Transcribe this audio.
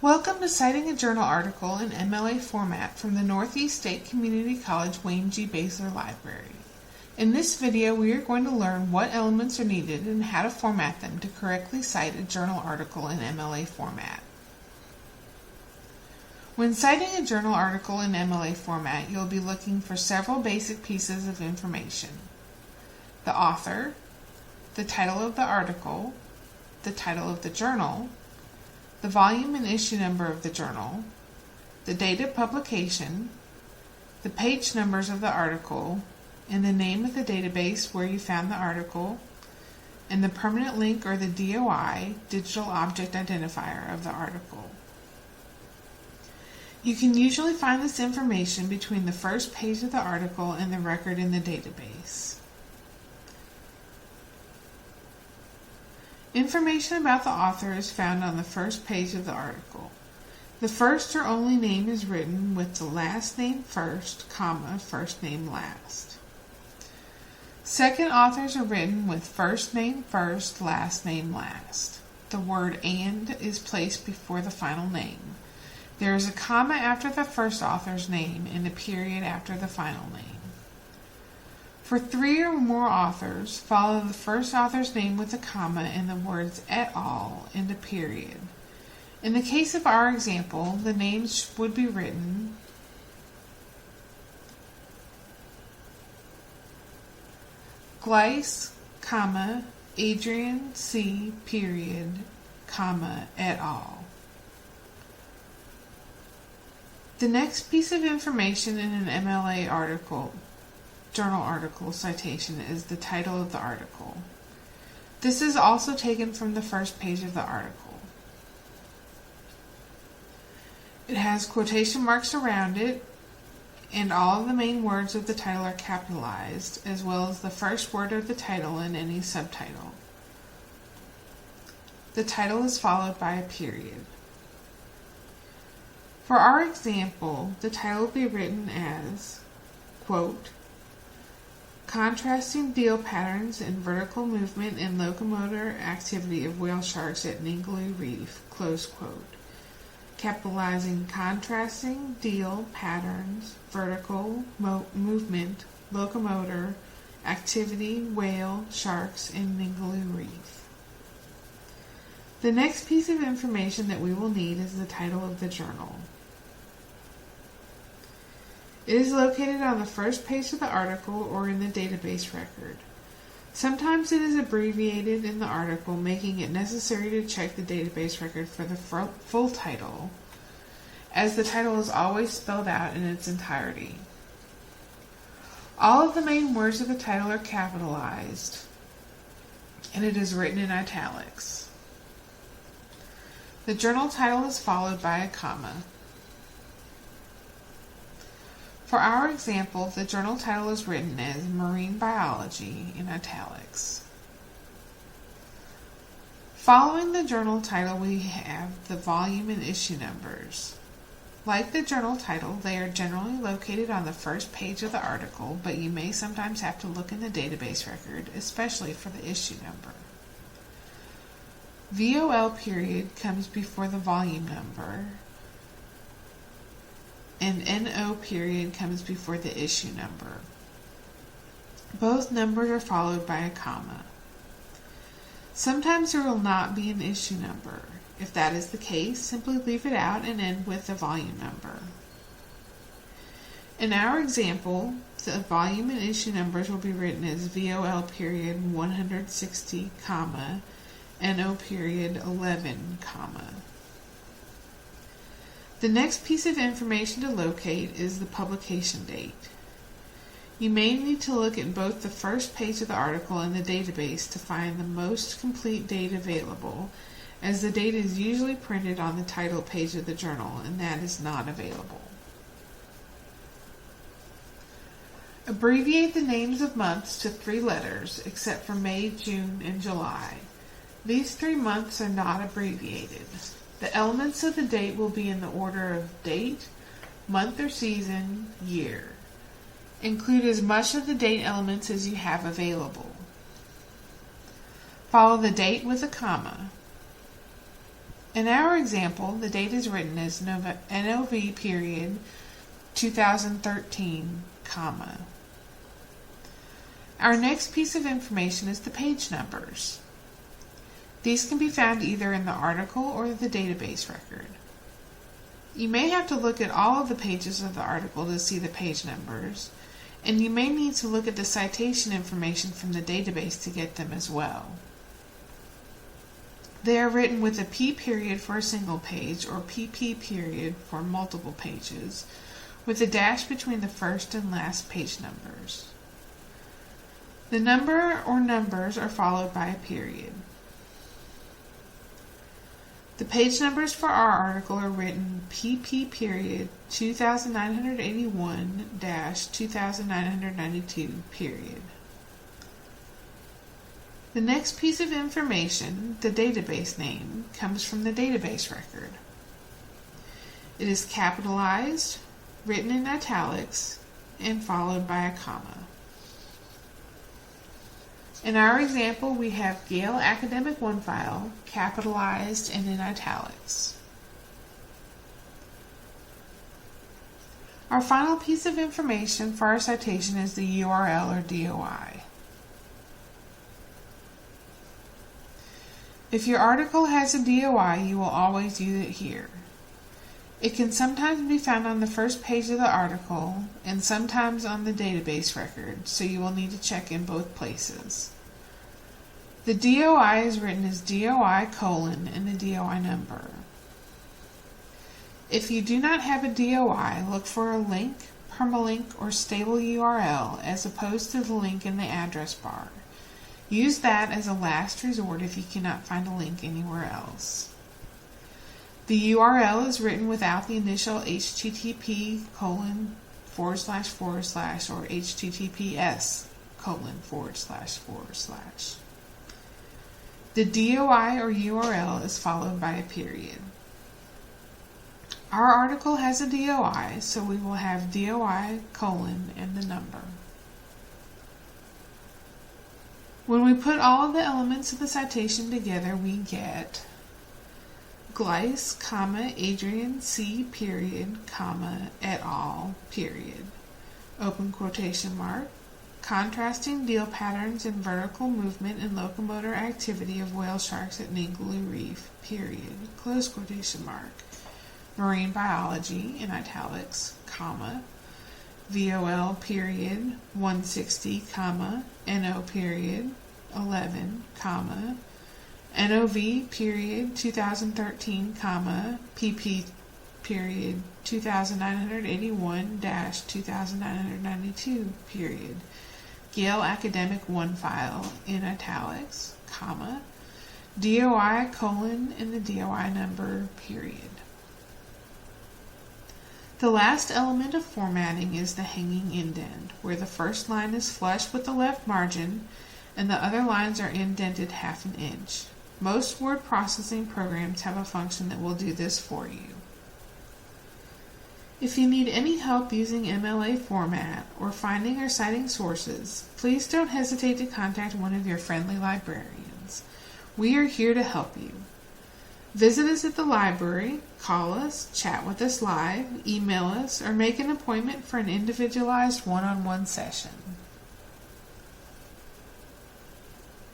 Welcome to Citing a Journal Article in MLA format from the Northeast State Community College Wayne G. Baszler Library. In this video, we are going to learn what elements are needed and how to format them to correctly cite a journal article in MLA format. When citing a journal article in MLA format, you'll be looking for several basic pieces of information: the author, the title of the article, the title of the journal, the volume and issue number of the journal, the date of publication, the page numbers of the article, and the name of the database where you found the article, and the permanent link or the DOI, Digital Object Identifier, of the article. You can usually find this information between the first page of the article and the record in the database. Information about the author is found on the first page of the article. The first or only name is written with the last name first, comma, first name last. Second authors are written with first name first, last name last. The word "and" is placed before the final name. There is a comma after the first author's name and a period after the final name. For three or more authors, follow the first author's name with a comma and the words "et al." and a period. In the case of our example, the names would be written Gleiss, comma, Adrian C. period, comma, et al. The next piece of information in an MLA journal article citation is the title of the article. This is also taken from the first page of the article. It has quotation marks around it, and all of the main words of the title are capitalized, as well as the first word of the title and any subtitle. The title is followed by a period. For our example, the title will be written as, quote, "Contrasting deal patterns in vertical movement and locomotor activity of whale sharks at Ningaloo Reef," close quote. Capitalizing contrasting deal patterns, vertical movement, locomotor activity, whale sharks in Ningaloo Reef. The next piece of information that we will need is the title of the journal. It is located on the first page of the article or in the database record. Sometimes it is abbreviated in the article, making it necessary to check the database record for the full title, as the title is always spelled out in its entirety. All of the main words of the title are capitalized, and it is written in italics. The journal title is followed by a comma. For our example, the journal title is written as Marine Biology in italics. Following the journal title, we have the volume and issue numbers. Like the journal title, they are generally located on the first page of the article, but you may sometimes have to look in the database record, especially for the issue number. VOL period comes before the volume number, and NO period comes before the issue number. Both numbers are followed by a comma. Sometimes there will not be an issue number. If that is the case, simply leave it out and end with the volume number. In our example, the volume and issue numbers will be written as VOL period 160, comma, NO period 11, comma. The next piece of information to locate is the publication date. You may need to look at both the first page of the article and the database to find the most complete date available, as the date is usually printed on the title page of the journal, and that is not available. Abbreviate the names of months to 3 letters, except for May, June, and July. These 3 months are not abbreviated. The elements of the date will be in the order of date, month or season, year. Include as much of the date elements as you have available. Follow the date with a comma. In our example, the date is written as NOV period 2013, comma. Our next piece of information is the page numbers. These can be found either in the article or the database record. You may have to look at all of the pages of the article to see the page numbers, and you may need to look at the citation information from the database to get them as well. They are written with a P period for a single page or PP period for multiple pages, with a dash between the first and last page numbers. The number or numbers are followed by a period. The page numbers for our article are written PP period 2981-2992 period. The next piece of information, the database name, comes from the database record. It is capitalized, written in italics, and followed by a comma. In our example, we have Gale Academic 1 file, capitalized and in italics. Our final piece of information for our citation is the URL or DOI. If your article has a DOI, you will always use it here. It can sometimes be found on the first page of the article and sometimes on the database record, so you will need to check in both places. The DOI is written as DOI : and the DOI number. If you do not have a DOI, look for a link, permalink, or stable URL as opposed to the link in the address bar. Use that as a last resort if you cannot find a link anywhere else. The URL is written without the initial http : / or https : / The DOI or URL is followed by a period. Our article has a DOI, so we will have DOI : and the number. When we put all of the elements of the citation together, we get Gleiss, Adrian C. period, et al. period. Open quotation mark. Contrasting deal patterns in vertical movement and locomotor activity of whale sharks at Ningaloo Reef, period. Close quotation mark. Marine biology, in italics, VOL period 160, NO period 11, NOV period 2013, PP period 2981-2992 period. Gale Academic 1 file, in italics, DOI : and the DOI number, period. The last element of formatting is the hanging indent, where the first line is flush with the left margin and the other lines are indented ½ inch. Most word processing programs have a function that will do this for you. If you need any help using MLA format or finding or citing sources, please don't hesitate to contact one of your friendly librarians. We are here to help you. Visit us at the library, call us, chat with us live, email us, or make an appointment for an individualized one-on-one session.